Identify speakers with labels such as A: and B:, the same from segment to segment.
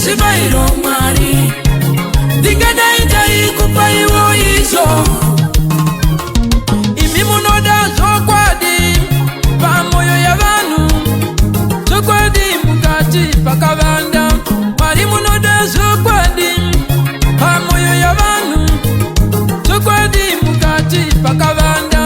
A: zibairo mwari ndingadaita ikupa iwo izo imi munoda zokwadi pamoyo ya vanhu zokwadi mukati pakavanda mwari munoda zokwadi pamoyo ya vanhu zokwadi mukati pakavanda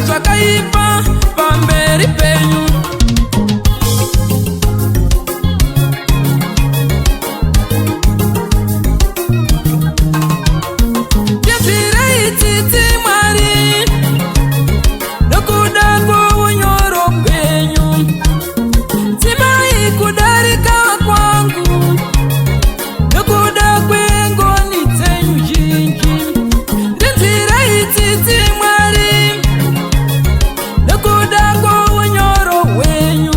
A: zvakaipa pamberi penyu ndibvirei tsitsi mwari nokuda kwounyoro hwenyu dzimai kudarika kwangu nokuda kwengoni dzenyu zhinji ndinzwirei tsitsi mwari nokuda kwounyoro hwenyu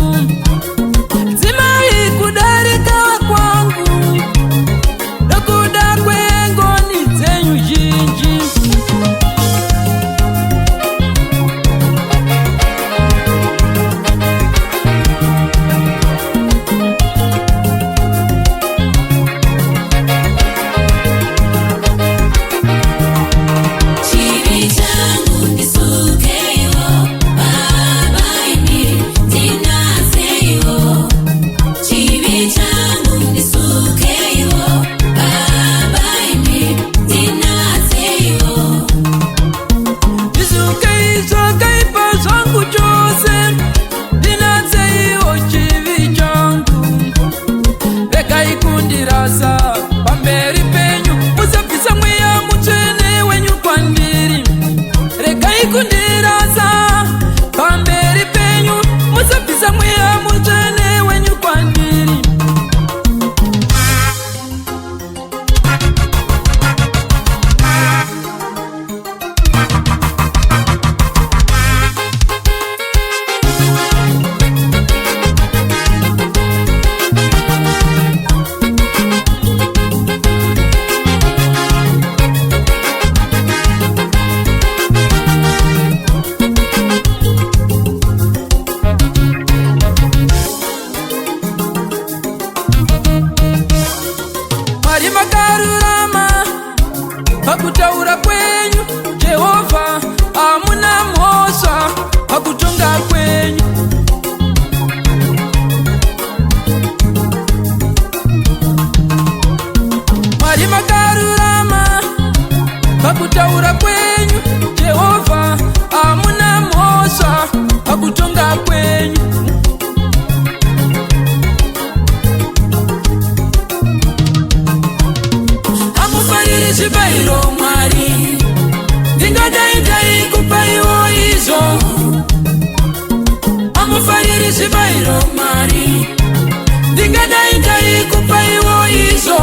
A: dzimai kudarika kwangu nokuda kwengoni dzenyu zhinji pamberi penyu musabvisa mweya mutsvene wenyu kwandiri regai kundirasa pamberi penyu musabvisa mweya mutsvene wenyu kwandiri Mwari makarurama pakutaura kwenyu Jehovha hamuna mhosva pakutonga kwenyu Mwari makarurama pakutaura kwenyu Jehovha hamuna mhosva pakutonga kwenyu zibairo mwari ndingadaita ikupa iwo izo amufariri zibairo mwari ndingadaita ikupa iwo izo